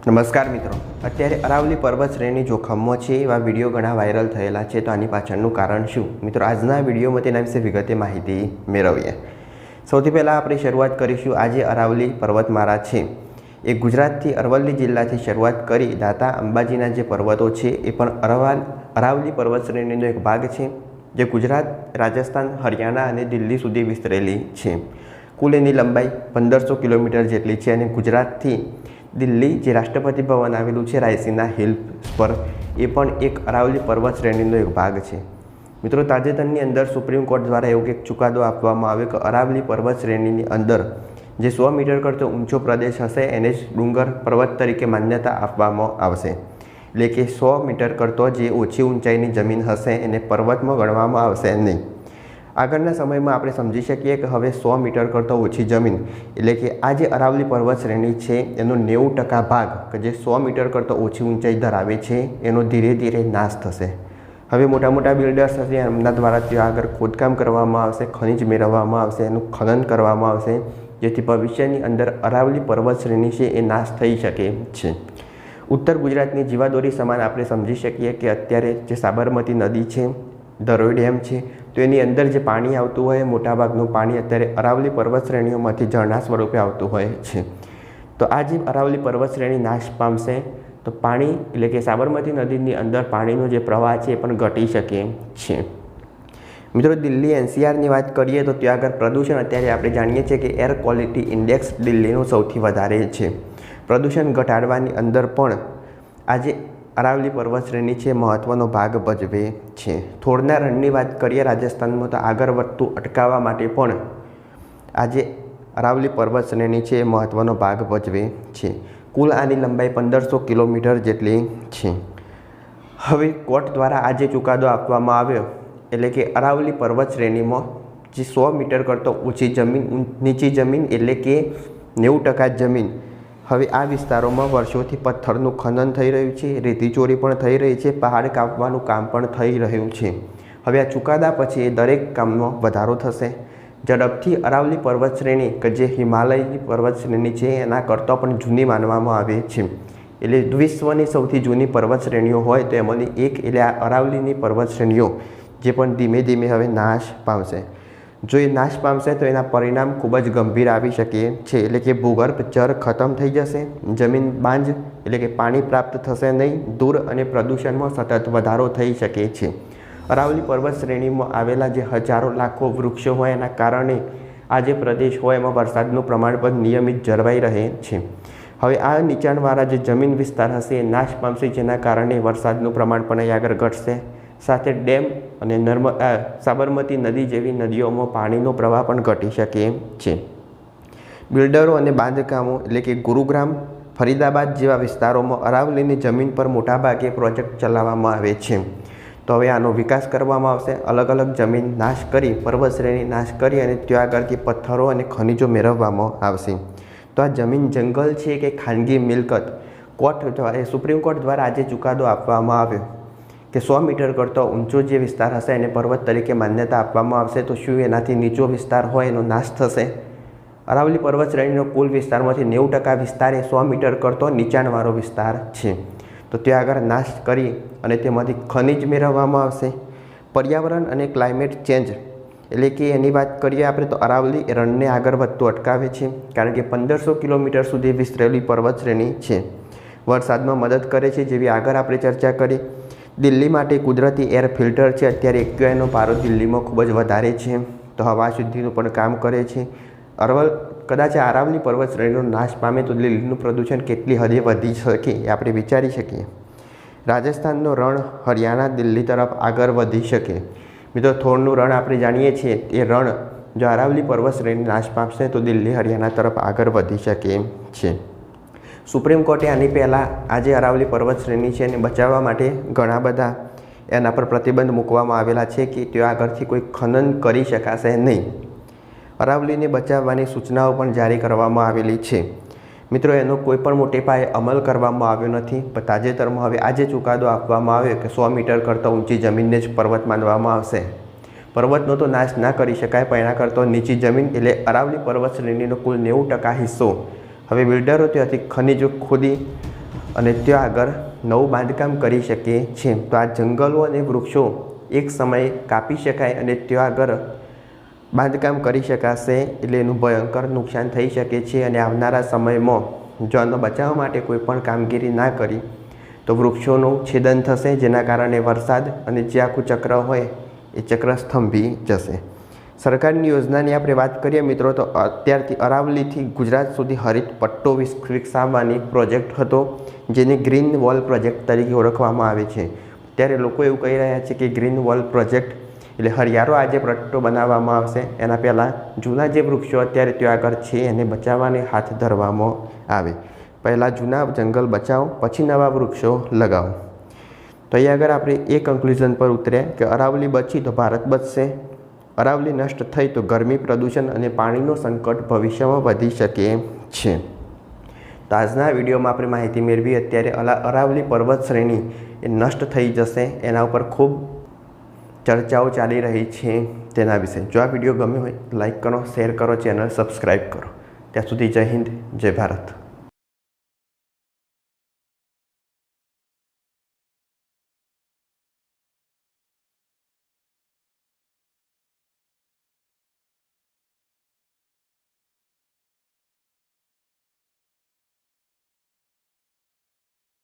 નમસ્કાર મિત્રો, અત્યારે અરાવલી પર્વત શ્રેણી જોખમમાં છે એવા વિડીયો ઘણા વાયરલ થયેલા છે. તો આની પાછળનું કારણ શું? મિત્રો, આજના વિડીયોમાં તેના વિશે વિગતે માહિતી મેળવીએ. સૌથી પહેલાં આપણે શરૂઆત કરીશું. આજે અરાવલી પર્વતમાળા છે એ ગુજરાતથી અરવલ્લી જિલ્લાથી શરૂઆત કરી દાતા અંબાજીના જે પર્વતો છે એ પણ અરાવલી પર્વત શ્રેણીનો એક ભાગ છે, જે ગુજરાત, રાજસ્થાન, હરિયાણા અને દિલ્હી સુધી વિસ્તરેલી છે. કુલ એની લંબાઈ 1500 કિલોમીટર જેટલી છે અને ગુજરાતથી દિલ્હી જે રાષ્ટ્રપતિ ભવન આવેલું છે રાયસીના હિલ્સ પર, એ પણ એક અરાવલી પર્વત શ્રેણીનો એક ભાગ છે. મિત્રો, તાજેતરની અંદર સુપ્રીમ કોર્ટ દ્વારા એવું એક ચુકાદો આપવામાં આવ્યો કે અરાવલી પર્વત શ્રેણીની અંદર જે 100 મીટર કરતો ઊંચો પ્રદેશ હશે એને જ ડુંગર પર્વત તરીકે માન્યતા આપવામાં આવશે. એટલે કે 100 મીટર કરતો જે ઓછી ઊંચાઈની જમીન હશે એને પર્વતમાં ગણવામાં આવશે નહીં. આગળના સમયમાં આપણે સમજી શકીએ કે હવે 100 મીટર કરતો ઓછી જમીન એટલે કે આ જે અરાવલી પર્વત શ્રેણી છે એનો 90% ભાગ કે જે 100 મીટર કરતો ઓછી ઊંચાઈ ધરાવે છે એનો ધીરે ધીરે નાશ થશે. હવે મોટા મોટા બિલ્ડર્સ હશે, એમના દ્વારા ત્યાં આગળ ખોદકામ કરવામાં આવશે, ખનિજ મેળવવામાં આવશે, એનું ખનન કરવામાં આવશે, જેથી ભવિષ્યની અંદર અરાવલી પર્વત શ્રેણી છે એ નાશ થઈ શકે છે. ઉત્તર ગુજરાતની જીવાદોરી સમાન આપણે સમજી શકીએ કે અત્યારે જે સાબરમતી નદી છે, ધરોઈ ડેમ છે, તો એની અંદર જે પાણી આવતું હોય મોટાભાગનું પાણી અત્યારે અરાવલી પર્વત શ્રેણીઓમાંથી ઝરણા સ્વરૂપે આવતું હોય છે. તો આ જે અરાવલી પર્વત શ્રેણી નાશ પામશે તો પાણી એટલે કે સાબરમતી નદીની અંદર પાણીનો જે પ્રવાહ છે એ પણ ઘટી શકે છે. મિત્રો, દિલ્હી NCRની વાત કરીએ તો ત્યાં આગળ પ્રદૂષણ અત્યારે આપણે જાણીએ છીએ કે એર ક્વોલિટી ઇન્ડેક્સ દિલ્હીનું સૌથી વધારે છે. પ્રદૂષણ ઘટાડવાની અંદર પણ આજે અરાવલી પર્વત શ્રેણી છે મહત્ત્વનો ભાગ ભજવે છે. થોરના રણની વાત કરીએ રાજસ્થાનમાં તો આગળ વધતું અટકાવવા માટે પણ આજે અરાવલી પર્વત શ્રેણી છે એ મહત્ત્વનો ભાગ ભજવે છે. કુલ આની લંબાઈ 1500 કિલોમીટર જેટલી છે. હવે કોર્ટ દ્વારા આજે ચુકાદો આપવામાં આવ્યો એટલે કે અરાવલી પર્વત શ્રેણીમાં જે 100 મીટર કરતો ઓછી જમીન, નીચી જમીન એટલે કે 90% જમીન, હવે આ વિસ્તારોમાં વર્ષોથી પથ્થરનું ખનન થઈ રહ્યું છે, રેતી ચોરી પણ થઈ રહી છે, પહાડ કાપવાનું કામ પણ થઈ રહ્યું છે. હવે આ ચુકાદા પછી એ દરેક કામમાં વધારો થશે. ઝડપથી અરાવલી પર્વત શ્રેણી કે જે હિમાલયની પર્વત શ્રેણી છે એના કરતાં પણ જૂની માનવામાં આવે છે. એટલે વિશ્વની સૌથી જૂની પર્વત શ્રેણીઓ હોય તો એમાંની એક એટલે આ અરાવલીની પર્વત શ્રેણીઓ જે પણ ધીમે ધીમે હવે નાશ પામશે. જો એ નાશ પામશે તો એના પરિણામ ખૂબ જ ગંભીર આવી શકે છે. એટલે કે ભૂગર્ભ જળ ખતમ થઈ જશે, જમીન બાંજ એટલે કે પાણી પ્રાપ્ત થશે નહીં, દૂર અને પ્રદૂષણમાં સતત વધારો થઈ શકે છે. અરાવલી પર્વત શ્રેણીમાં આવેલા જે હજારો લાખો વૃક્ષો હોય એના કારણે આ જે પ્રદેશ હોય એમાં વરસાદનું પ્રમાણ પણ નિયમિત જળવાઈ રહે છે. હવે આ નીચાણવાળા જે જમીન વિસ્તાર હશે એ નાશ પામશે, જેના કારણે વરસાદનું પ્રમાણ પણ અહીં આગળ ઘટશે. સાથે ડેમ અને સાબરમતી નદી જેવી નદીઓમાં પાણીનો પ્રવાહ પણ ઘટી શકે છે. બિલ્ડરો અને બાંધકામો એટલે કે ગુરુગ્રામ, ફરીદાબાદ જેવા વિસ્તારોમાં અરાવલીની જમીન પર મોટાભાગે પ્રોજેક્ટ ચલાવવામાં આવે છે. તો હવે આનો વિકાસ કરવામાં આવશે. અલગ અલગ જમીન નાશ કરી, પર્વત શ્રેણી નાશ કરી અને ત્યાં આગળથી પથ્થરો અને ખનિજો મેળવવામાં આવશે. તો આ જમીન જંગલ છે કે ખાનગી મિલકત, સુપ્રીમ કોર્ટ દ્વારા આજે ચુકાદો આપવામાં આવ્યો કે 100 મીટર કરતો ઊંચો જે વિસ્તાર હશે એને પર્વત તરીકે માન્યતા આપવામાં આવશે. તો શું એનાથી નીચો વિસ્તાર હોય એનો નાશ થશે? અરાવલી પર્વત શ્રેણીનો કુલ વિસ્તારમાંથી 90% વિસ્તાર એ 100 મીટર કરતો નીચાણવાળો વિસ્તાર છે. તો ત્યાં આગળ નાશ કરી અને તેમાંથી ખનિજ મેળવવામાં આવશે. પર્યાવરણ અને ક્લાઇમેટ ચેન્જ એટલે કે એની વાત કરીએ આપણે તો અરાવલી રણને આગળ વધતું અટકાવે છે, કારણ કે 1500 કિલોમીટર સુધી વિસ્તરેલી પર્વત શ્રેણી છે. વરસાદમાં મદદ કરે છે, જેવી આગળ આપણે ચર્ચા કરી. દિલ્હી માટે કુદરતી એર ફિલ્ટર છે. અત્યારે AQIનો પારો દિલ્હીમાં ખૂબ જ વધારે છે, તો હવા શુદ્ધિનું પણ કામ કરે છે. કદાચ અરાવલી પર્વત શ્રેણીનો નાશ પામે તો દિલ્હીનું પ્રદૂષણ કેટલી હદે વધી શકે એ આપણે વિચારી શકીએ. રાજસ્થાનનો રણ હરિયાણા, દિલ્હી તરફ આગળ વધી શકે. મિત્રો, થોરનું રણ આપણે જાણીએ છીએ, એ રણ જો અરાવલી પર્વત શ્રેણી નાશ પામશે તો દિલ્હી, હરિયાણા તરફ આગળ વધી શકે છે. સુપ્રીમ કોર્ટે આની પહેલાં આજે અરાવલી પર્વત શ્રેણી છે એને બચાવવા માટે ઘણા બધા એના પર પ્રતિબંધ મૂકવામાં આવેલા છે કે ત્યાં આગળથી કોઈ ખનન કરી શકાશે નહીં. અરાવલીને બચાવવાની સૂચનાઓ પણ જારી કરવામાં આવેલી છે. મિત્રો, એનો કોઈ પણ મોટે પાયે અમલ કરવામાં આવ્યો નથી. પણ તાજેતરમાં હવે આજે ચુકાદો આપવામાં આવ્યો કે 100 મીટર કરતાં ઊંચી જમીનને જ પર્વત માનવામાં આવશે. પર્વતનો તો નાશ ના કરી શકાય, પણ એના કરતાં નીચી જમીન એટલે અરાવલી પર્વત શ્રેણીનો કુલ 90% હિસ્સો હવે બિલ્ડરો ત્યાંથી ખનિજો ખોદી અને ત્યાં આગળ નવું બાંધકામ કરી શકે છે. તો આ જંગલો અને વૃક્ષો એક સમયે કાપી શકાય અને ત્યાં આગળ બાંધકામ કરી શકાશે, એટલે એનું ભયંકર નુકસાન થઈ શકે છે. અને આવનારા સમયમાં જો આનો બચાવ માટે કોઈ પણ કામગીરી ના કરી તો વૃક્ષોનું છેદન થશે, જેના કારણે વરસાદ અને જે આખું ચક્ર હોય એ ચક્ર સ્તંભી જશે. સરકારની યોજનાની આપણે વાત કરીએ મિત્રો, તો અત્યારથી અરાવલીથી ગુજરાત સુધી હરિત પટ્ટો વિકસાવવાની પ્રોજેક્ટ હતો, જેને ગ્રીન વોલ પ્રોજેક્ટ તરીકે ઓળખવામાં આવે છે. ત્યારે લોકો એવું કહી રહ્યા છે કે ગ્રીન વોલ પ્રોજેક્ટ એટલે હરિયાળો આ જે પટ્ટો બનાવવામાં આવશે, એના પહેલાં જૂના જે વૃક્ષો અત્યારે ત્યાં આગળ છે એને બચાવવાને હાથ ધરવામાં આવે. પહેલાં જૂના જંગલ બચાવો, પછી નવા વૃક્ષો લગાવો. તો અહીં આગળ આપણે એ કન્ક્લુઝન પર ઉતર્યા કે અરાવલી બચી તો ભારત બચશે, અરાવલી નષ્ટ થઈ તો ગરમી, પ્રદૂષણ અને પાણીનો સંકટ ભવિષ્યમાં વધી શકે છે. તો આજના વિડીયોમાં આપણે માહિતી મેળવી અત્યારે અરાવલી પર્વત શ્રેણી એ નષ્ટ થઈ જશે, એના ઉપર ખૂબ ચર્ચાઓ ચાલી રહી છે તેના વિશે. જો આ વિડીયો ગમ્યો હોય લાઈક કરો, શેર કરો, ચેનલ સબસ્ક્રાઈબ કરો. ત્યાં સુધી જય હિન્દ, જય ભારત.